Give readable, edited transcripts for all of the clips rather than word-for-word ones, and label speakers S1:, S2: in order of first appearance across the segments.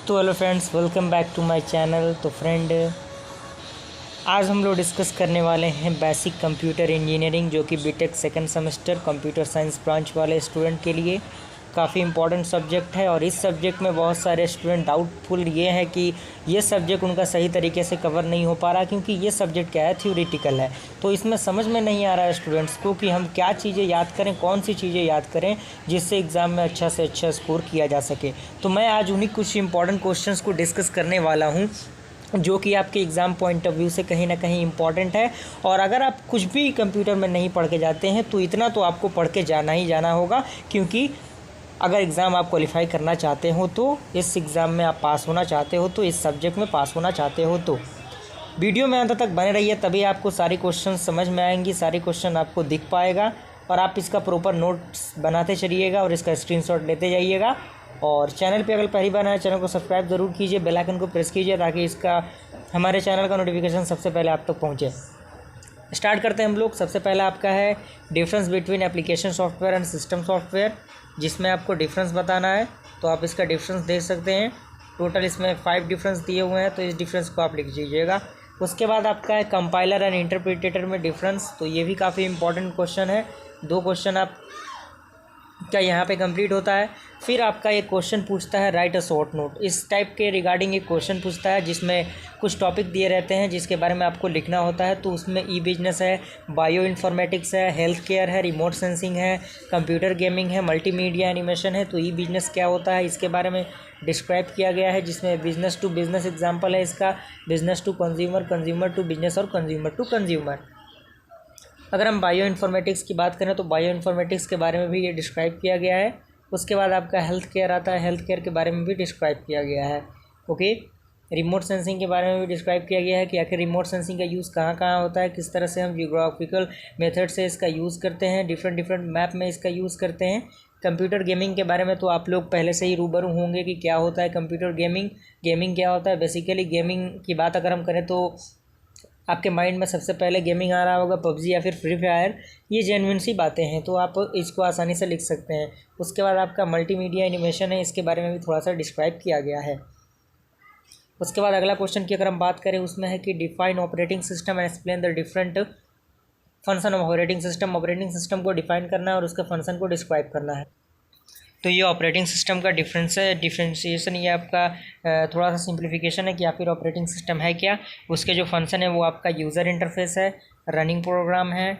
S1: तो hello friends, welcome back to my channel. तो friend, आज हम लोग डिस्कस करने वाले हैं बेसिक कंप्यूटर इंजीनियरिंग, जो कि BTech second semester computer science branch वाले स्टूडेंट के लिए काफ़ी इंपॉर्टेंट सब्जेक्ट है। और इस सब्जेक्ट में बहुत सारे स्टूडेंट डाउटफुल ये है कि ये सब्जेक्ट उनका सही तरीके से कवर नहीं हो पा रहा, क्योंकि ये सब्जेक्ट क्या है, थ्योरेटिकल है। तो इसमें समझ में नहीं आ रहा है स्टूडेंट्स को कि हम क्या चीज़ें याद करें, कौन सी चीज़ें याद करें जिससे एग्ज़ाम में अच्छा से अच्छा स्कोर किया जा सके। तो मैं आज उन्हीं कुछ इंपॉर्टेंट क्वेश्चंस को डिस्कस करने वाला हूँ, जो कि आपके एग्ज़ाम पॉइंट ऑफ व्यू से कहीं ना कहीं इम्पॉर्टेंट है। और अगर आप कुछ भी कंप्यूटर में नहीं पढ़ के जाते हैं तो इतना तो आपको पढ़ के जाना ही जाना होगा, क्योंकि अगर एग्ज़ाम आप क्वालिफाई करना चाहते हो, तो इस एग्ज़ाम में आप पास होना चाहते हो, तो इस सब्जेक्ट में पास होना चाहते हो, तो वीडियो में अंत तक बने रहिए, तभी आपको सारी क्वेश्चन समझ में आएंगी, सारी क्वेश्चन आपको दिख पाएगा। और आप इसका प्रॉपर नोट्स बनाते चलिएगा और इसका स्क्रीनशॉट लेते जाइएगा। और चैनल पे अगर पहली बार आए, चैनल को सब्सक्राइब ज़रूर कीजिए, बेल आइकन को प्रेस कीजिए, ताकि इसका हमारे चैनल का नोटिफिकेशन सबसे पहले आप तक पहुँचे। स्टार्ट करते हैं हम लोग। सबसे पहला आपका है difference between application software and system software, जिसमें आपको डिफरेंस बताना है। तो आप इसका डिफरेंस देख सकते हैं। टोटल इसमें 5 डिफरेंस दिए हुए हैं, तो इस डिफरेंस को आप लिख दीजिएगा। उसके बाद आपका है कंपाइलर एंड इंटरप्रिटेटर में डिफरेंस। तो ये भी काफ़ी इंपॉर्टेंट क्वेश्चन है। 2 क्वेश्चन आप क्या यहाँ पे कंप्लीट होता है। फिर आपका एक क्वेश्चन पूछता है राइट अ शॉर्ट नोट। इस टाइप के रिगार्डिंग एक क्वेश्चन पूछता है, जिसमें कुछ टॉपिक दिए रहते हैं जिसके बारे में आपको लिखना होता है। तो उसमें ई बिजनेस है, बायो इन्फॉर्मेटिक्स है, हेल्थ केयर है, रिमोट सेंसिंग है, कंप्यूटर गेमिंग है, मल्टीमीडिया एनिमेशन है। तो ई बिजनेस क्या होता है, इसके बारे में डिस्क्राइब किया गया है, जिसमें बिजनेस टू बिजनेस एग्जाम्पल है इसका, business to consumer, consumer to business और कंज्यूमर टू कंज्यूमर। अगर हम बायो इन्फॉर्मेटिक्स की बात करें तो बायो इन्फॉर्मेटिक्स के बारे में भी ये डिस्क्राइब किया गया है। उसके बाद आपका हेल्थ केयर आता है, हेल्थ केयर के बारे में भी डिस्क्राइब किया गया है। ओके, रिमोट सेंसिंग के बारे में भी डिस्क्राइब किया गया है कि आखिर रिमोट सेंसिंग का यूज़ कहाँ कहाँ होता है, किस तरह से हम जियोग्राफिकल मेथड से इसका यूज़ करते हैं, डिफरेंट मैप में इसका यूज़ करते हैं। कंप्यूटर गेमिंग के बारे में तो आप लोग पहले से ही रूबरू होंगे कि क्या होता है कंप्यूटर गेमिंग, गेमिंग क्या होता है। बेसिकली गेमिंग की बात अगर हम करें तो आपके माइंड में सबसे पहले गेमिंग आ रहा होगा, पबजी या फिर फ्री फायर। ये जेन्युइन सी बातें हैं, तो आप इसको आसानी से लिख सकते हैं। उसके बाद आपका मल्टीमीडिया एनिमेशन है, इसके बारे में भी थोड़ा सा डिस्क्राइब किया गया है। उसके बाद अगला क्वेश्चन की अगर हम बात करें, उसमें है कि define operating system and explain the different function of operating system. Operating system को डिफाइन करना है और उसके फंक्शन को डिस्क्राइब करना है। तो ये ऑपरेटिंग सिस्टम का डिफ्रेंशिएशन, ये आपका थोड़ा सा सिंप्लीफिकेशन है कि आखिर ऑपरेटिंग सिस्टम है क्या। उसके जो फंक्शन है वो आपका यूज़र इंटरफेस है, रनिंग प्रोग्राम है,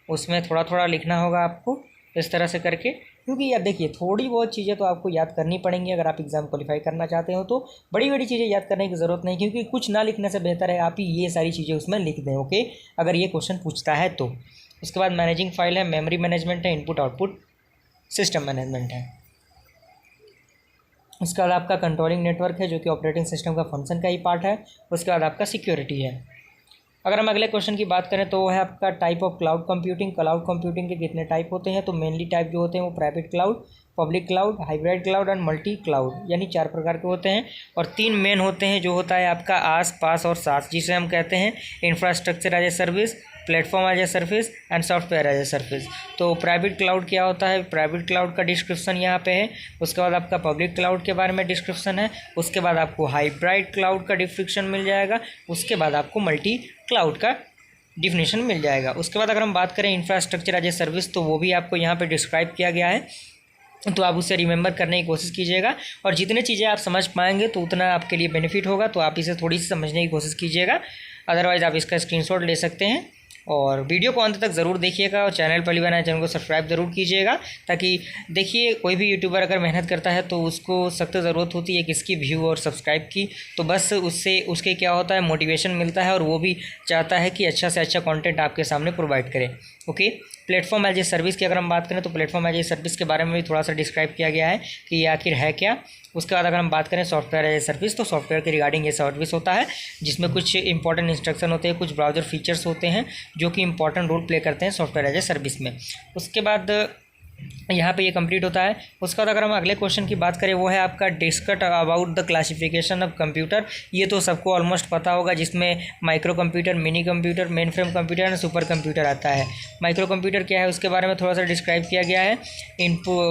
S1: उसमें थोड़ा थोड़ा लिखना होगा आपको इस तरह से करके। क्योंकि यार देखिए, थोड़ी बहुत चीज़ें तो आपको याद करनी पड़ेंगी अगर आप एग्ज़ाम क्वालिफाई करना चाहते हो। तो बड़ी बड़ी चीज़ें याद करने की ज़रूरत नहीं, क्योंकि कुछ ना लिखने से बेहतर है आप ही ये सारी चीज़ें उसमें लिख दें। ओके, अगर ये क्वेश्चन पूछता है तो। उसके बाद मैनेजिंग फाइल है, मेमोरी मैनेजमेंट है, इनपुट आउटपुट सिस्टम मैनेजमेंट है। उसके बाद आपका कंट्रोलिंग नेटवर्क है, जो कि ऑपरेटिंग सिस्टम का फंक्शन का ही पार्ट है। उसके बाद आपका सिक्योरिटी है। अगर हम अगले क्वेश्चन की बात करें तो वो है आपका type of cloud computing. Cloud computing के कितने टाइप होते हैं, तो मेनली टाइप जो होते हैं वो private cloud, public cloud, hybrid cloud and multi cloud, यानी 4 प्रकार के होते हैं। और 3 मेन होते हैं, जो होता है आपका आस पास और सास, जिसे हम कहते हैं infrastructure as a service, platform as a service and software as a service. तो प्राइवेट क्लाउड क्या होता है, प्राइवेट क्लाउड का डिस्क्रिप्शन यहाँ पे है। उसके बाद आपका पब्लिक क्लाउड के बारे में डिस्क्रिप्शन है। उसके बाद आपको हाइब्रिड क्लाउड का डिस्क्रिप्शन मिल जाएगा। उसके बाद आपको मल्टी क्लाउड का डिफिनेशन मिल जाएगा। उसके बाद अगर हम बात करें इंफ्रास्ट्रक्चर एज ए सर्विस, तो वो भी आपको यहाँ पे डिस्क्राइब किया गया है, तो आप उससे रिमेंबर करने की कोशिश कीजिएगा। और जितने चीज़ें आप समझ पाएंगे तो उतना आपके लिए बेनिफिट होगा, तो आप इसे थोड़ी सी समझने की कोशिश कीजिएगा। अदरवाइज़ आप इसका स्क्रीनशॉट ले सकते हैं। और वीडियो को अंत तक ज़रूर देखिएगा, और चैनल पहली बार आए चैनल को सब्सक्राइब ज़रूर कीजिएगा, ताकि देखिए कोई भी यूट्यूबर अगर मेहनत करता है तो उसको सख्त ज़रूरत होती है किसकी, व्यू और सब्सक्राइब की। तो बस उससे उसके क्या होता है, मोटिवेशन मिलता है, और वो भी चाहता है कि अच्छा से अच्छा कंटेंट आपके सामने प्रोवाइड करें। Okay, platform as a service की अगर हम बात करें तो प्लेटफॉर्म एज ए सर्विस के बारे में भी थोड़ा सा डिस्क्राइब किया गया है कि ये आखिर है क्या। उसके बाद अगर हम बात करें सॉफ्टवेयर एज ए सर्विस, तो सॉफ्टवेयर के रिगार्डिंग ये सर्विस होता है, जिसमें कुछ इंपॉर्टेंट इंस्ट्रक्शन होते हैं, कुछ ब्राउज़र फीचर्स होते हैं जो कि इंपॉर्टेंट रोल प्ले करते हैं सॉफ्टवेयर एज ए सर्विस में। उसके बाद यहाँ पे ये कंप्लीट होता है। उसके बाद अगर हम अगले क्वेश्चन की बात करें, वो है आपका discussed about the classification of computer. ये तो सबको ऑलमोस्ट पता होगा, जिसमें micro computer, mini computer, main frame computer and super computer आता है। माइक्रो कंप्यूटर क्या है उसके बारे में थोड़ा सा डिस्क्राइब किया गया है।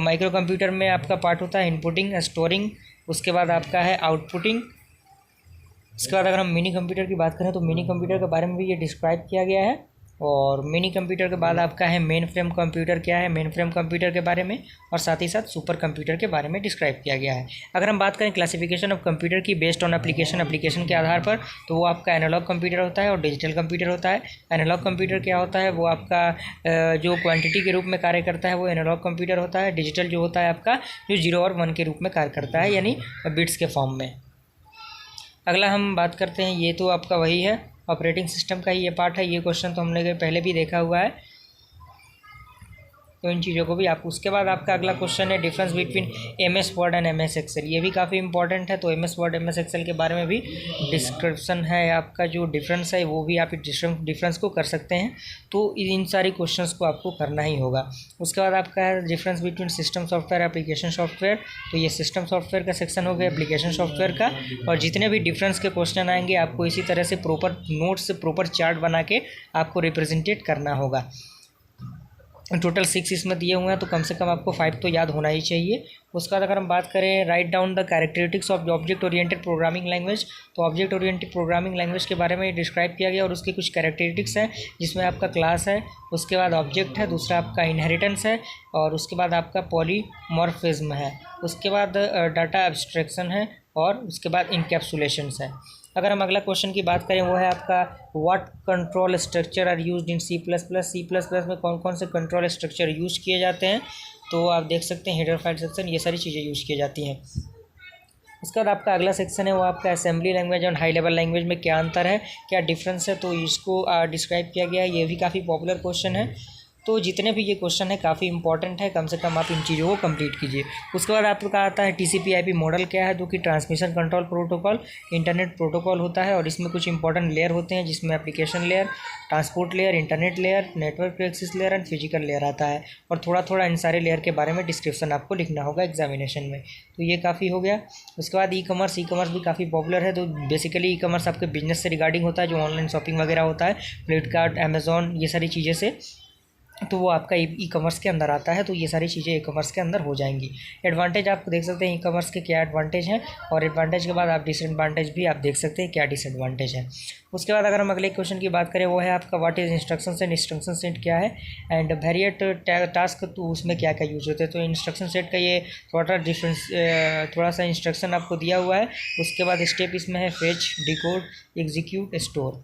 S1: माइक्रो कंप्यूटर में आपका पार्ट होता है इनपुटिंग, स्टोरिंग, उसके बाद आपका है आउटपुटिंग। उसके बाद अगर हम मिनी कंप्यूटर की बात करें तो मिनी कंप्यूटर के बारे में भी ये डिस्क्राइब किया गया है। और मिनी कंप्यूटर के बाद आपका है मेन फ्रेम कंप्यूटर क्या है, मेन फ्रेम कंप्यूटर के बारे में, और साथ ही साथ सुपर कंप्यूटर के बारे में डिस्क्राइब किया गया है। अगर हम बात करें क्लासिफिकेशन ऑफ कंप्यूटर की बेस्ड ऑन एप्लीकेशन के आधार पर, तो वो आपका एनालॉग कंप्यूटर होता है और डिजिटल कंप्यूटर होता है। एनालॉग कंप्यूटर क्या होता है, वो आपका जो क्वांटिटी के रूप में कार्य करता है वो एनालॉग कंप्यूटर होता है। डिजिटल जो होता है आपका जो 0 और 1 के रूप में कार्य करता है, यानी बिट्स के फॉर्म में। अगला हम बात करते हैं, ये तो आपका वही है, ऑपरेटिंग सिस्टम का ही ये पार्ट है। ये क्वेश्चन तो हमने पहले भी देखा हुआ है, तो इन चीज़ों को भी आप। उसके बाद आपका अगला क्वेश्चन है difference between MS Word and MS Excel. ये भी काफ़ी इंपॉर्टेंट है, तो MS वर्ड MS एक्सेल के बारे में भी डिस्क्रिप्शन है। आपका जो डिफरेंस है वो भी आप डिफरेंस को कर सकते हैं, तो इन सारी क्वेश्चंस को आपको करना ही होगा। उसके बाद आपका है difference between system software, application software. तो ये सिस्टम सॉफ्टवेयर का सेक्शन हो गया, एप्लीकेशन सॉफ्टवेयर का। और जितने भी डिफरेंस के क्वेश्चन आएंगे आपको इसी तरह से प्रॉपर नोट्स, प्रॉपर चार्ट बना के आपको रिप्रेजेंटेट करना होगा। टोटल 6 इसमें दिए हुए हैं, तो कम से कम आपको 5 तो याद होना ही चाहिए। उसके बाद अगर हम बात करें write down the characteristics of object oriented programming language, तो ऑब्जेक्ट ओरिएंटेड प्रोग्रामिंग लैंग्वेज के बारे में डिस्क्राइब किया गया और उसके कुछ कैरेक्टरिस्टिक्स हैं, जिसमें आपका क्लास है, उसके बाद ऑब्जेक्ट है, दूसरा आपका इनहेरिटेंस है, और उसके बाद आपका पॉलीमॉर्फिज्म है, उसके बाद डाटा एब्स्ट्रैक्शन है, और उसके बाद इनकैप्सुलेशंस है। अगर हम अगला क्वेश्चन की बात करें, वो है आपका what control structure are used in C++। में कौन कौन से कंट्रोल स्ट्रक्चर यूज़ किए जाते हैं, तो आप देख सकते हैं हेडर फाइल सेक्शन, ये सारी चीज़ें यूज़ की जाती हैं। उसके बाद आपका अगला सेक्शन है वो आपका असेंबली लैंग्वेज और हाई लेवल लैंग्वेज में क्या अंतर है, क्या डिफरेंस है, तो इसको डिस्क्राइब किया गया है। ये भी काफ़ी पॉपुलर क्वेश्चन है, तो जितने भी ये क्वेश्चन है काफ़ी इंपॉर्टेंट है, कम से कम आप इन चीज़ों को कंप्लीट कीजिए। उसके बाद आपका आता है TCP/IP मॉडल क्या है, जो कि transmission control protocol internet protocol होता है, और इसमें कुछ इंपॉर्टेंट लेयर होते हैं, जिसमें application layer, transport layer, internet layer, network access layer and physical layer आता है। और थोड़ा थोड़ा इन सारे लेयर के बारे में डिस्क्रिप्शन आपको लिखना होगा एग्जामिनेशन में, तो ये काफ़ी हो गया। उसके बाद ई कॉमर्स भी काफ़ी पॉपुलर है, तो बेसिकली ई कॉमर्स आपके बिजनेस से रिगार्डिंग होता है, जो ऑनलाइन शॉपिंग वगैरह होता है, फ्लिपकार्ट, अमेजोन, ये सारी चीज़ें से, तो वो आपका ई कॉमर्स के अंदर आता है, तो ये सारी चीज़ें ई कॉमर्स के अंदर हो जाएंगी। एडवांटेज आप देख सकते हैं ई कॉमर्स के क्या एडवांटेज हैं, और एडवांटेज के बाद आप डिसएडवांटेज भी आप देख सकते हैं क्या डिसएडवांटेज है। उसके बाद अगर हम अगले क्वेश्चन की बात करें, वो है आपका what is instruction set. Instruction set क्या है एंड वेरिएट टास्क, तो उसमें क्या क्या यूज होते हैं। तो इंस्ट्रक्शन सेट का ये थोड़ा सा इंस्ट्रक्शन आपको दिया हुआ है। उसके बाद स्टेप इसमें है फेच, डिकोड, एग्जीक्यूट, स्टोर।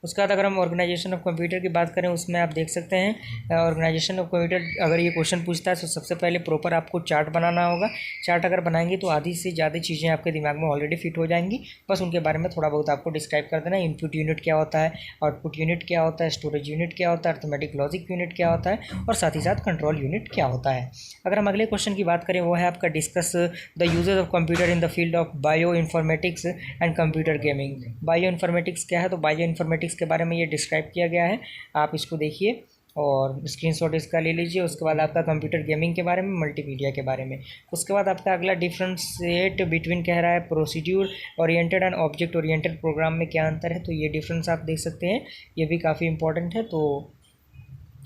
S1: उसके बाद अगर हम ऑर्गेनाइजेशन ऑफ कंप्यूटर की बात करें, उसमें आप देख सकते हैं ऑर्गेनाइजेशन ऑफ कंप्यूटर अगर ये क्वेश्चन पूछता है तो सबसे पहले प्रॉपर आपको चार्ट बनाना होगा। चार्ट अगर बनाएंगे तो आधी से ज़्यादा चीज़ें आपके दिमाग में ऑलरेडी फिट हो जाएंगी, बस उनके बारे में थोड़ा बहुत आपको डिस्क्राइब कर देना है। इनपुट यूनिट क्या होता है, आउटपुट यूनिट क्या होता है, स्टोरेज यूनिट क्या होता है, अर्थमेटिक लॉजिक यूनिट क्या होता है, और साथ ही साथ कंट्रोल यूनिट क्या होता है। अगर हम अगले क्वेश्चन की बात करें, वो है आपका discuss the usages of computer in the field of bioinformatics and computer gaming. Bioinformatics क्या है, तो बायो इन्फॉर्मेटिक्स के बारे में ये डिस्क्राइब किया गया है, आप इसको देखिए और स्क्रीनशॉट इसका ले लीजिए। उसके बाद आपका कंप्यूटर गेमिंग के बारे में, मल्टीमीडिया के बारे में। उसके बाद आपका अगला डिफरेंशिएट बिटवीन कह रहा है procedure oriented and object oriented program में क्या अंतर है, तो ये डिफरेंस आप देख सकते हैं, ये भी काफ़ी इंपॉर्टेंट है। तो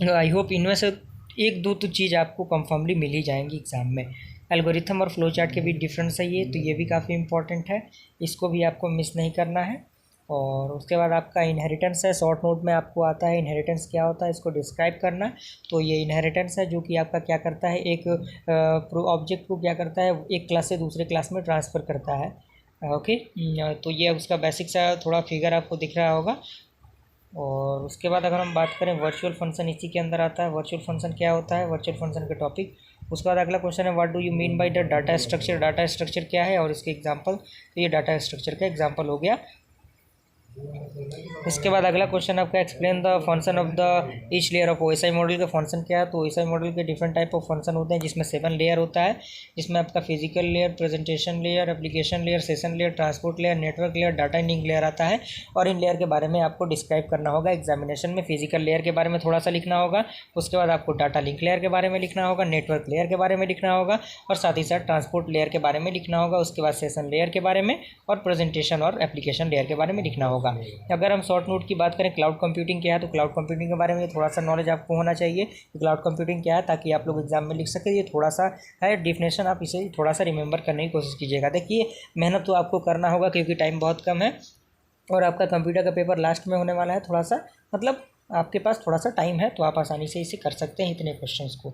S1: आई होप इनमें से एक दो तो चीज़ आपको कंफर्मली मिल ही जाएंगी एग्ज़ाम में। एल्गोरिथम और फ्लो चार्ट के भी डिफरेंस है ये, तो ये भी काफ़ी इंपॉर्टेंट है, इसको भी आपको मिस नहीं करना है। और उसके बाद आपका इनहेरिटेंस है, शॉर्ट नोट में आपको आता है इनहेरिटेंस क्या होता है, इसको डिस्क्राइब करना। तो ये इनहेरिटेंस है जो कि आपका क्या करता है, एक ऑब्जेक्ट को क्या करता है, एक क्लास से दूसरे क्लास में ट्रांसफ़र करता है। ओके, तो ये उसका बेसिक सा थोड़ा फिगर आपको दिख रहा होगा। और उसके बाद अगर हम बात करें वर्चुअल फंक्शन, इसी के अंदर आता है वर्चुअल फंक्शन क्या होता है, वर्चुअल फंक्शन के टॉपिक। उसके बाद अगला क्वेश्चन है what do you mean by the data structure. Data structure क्या है और इसके एग्जांपल, तो ये डाटा स्ट्रक्चर का एग्जांपल हो गया। इसके बाद अगला क्वेश्चन आपका explain the function of the each layer of OSI model का फंक्शन क्या है। तो ओएसआई मॉडल के डिफरेंट टाइप ऑफ फंक्शन होते हैं, जिसमें 7 लेयर होता है, जिसमें आपका physical layer, presentation layer, application layer, session layer, transport layer, network layer, data link layer आता है। और इन लेयर के बारे में आपको डिस्क्राइब करना होगा एग्जामिनेशन में। फिजिकल लेयर के बारे में थोड़ा सा लिखना होगा, उसके बाद आपको डाटा लिंक लेयर के बारे में लिखना होगा, नेटवर्क लेयर के बारे में लिखना होगा, और साथ ही साथ ट्रांसपोर्ट लेयर के बारे में लिखना होगा। उसके बाद सेशन लेयर के बारे में और प्रेजेंटेशन और एप्लीकेशन लेयर के बारे में लिखना होगा। अगर हम शॉर्ट नोट की बात करें क्लाउड कंप्यूटिंग क्या है, तो क्लाउड कंप्यूटिंग के बारे में थोड़ा सा नॉलेज आपको होना चाहिए कि क्लाउड कंप्यूटिंग क्या है, ताकि आप लोग एग्जाम में लिख सकें। ये थोड़ा सा है डिफिनेशन, आप इसे थोड़ा सा रिमेंबर करने की कोशिश कीजिएगा। देखिए मेहनत तो आपको करना होगा क्योंकि टाइम बहुत कम है और आपका कंप्यूटर का पेपर लास्ट में होने वाला है। थोड़ा सा मतलब आपके पास थोड़ा सा टाइम है, तो आप आसानी से इसे कर सकते हैं इतने क्वेश्चंस को।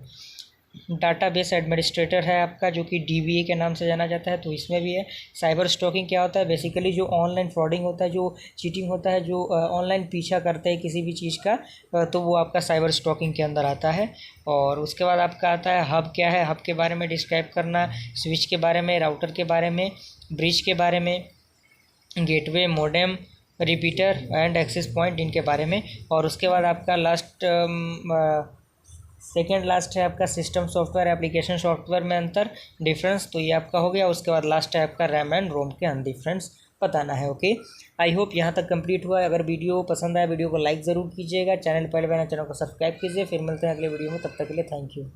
S1: डाटाबेस एडमिनिस्ट्रेटर है आपका, जो कि डीबीए के नाम से जाना जाता है, तो इसमें भी है। साइबर स्टॉकिंग क्या होता है, बेसिकली जो ऑनलाइन फ्रॉडिंग होता है, जो चीटिंग होता है, जो ऑनलाइन पीछा करते हैं किसी भी चीज़ का, तो वो आपका साइबर स्टॉकिंग के अंदर आता है। और उसके बाद आपका आता है हब क्या है, हब के बारे में डिस्क्राइब करना, स्विच के बारे में, राउटर के बारे में, ब्रिज के बारे में, gateway, modem, repeater and access point, इनके बारे में। और उसके बाद आपका लास्ट सेकेंड लास्ट है आपका सिस्टम सॉफ्टवेयर एप्लीकेशन सॉफ्टवेयर में अंतर डिफरेंस, तो ये आपका हो गया। उसके बाद लास्ट है आपका रैम एंड रोम के डिफरेंस बताना है। ओके, आई होप यहाँ तक कंप्लीट हुआ है। अगर वीडियो पसंद आए वीडियो को लाइक ज़रूर कीजिएगा, चैनल पहले चैनल को सब्सक्राइब कीजिए। फिर मिलते हैं अगले वीडियो में, तब तक के लिए थैंक यू।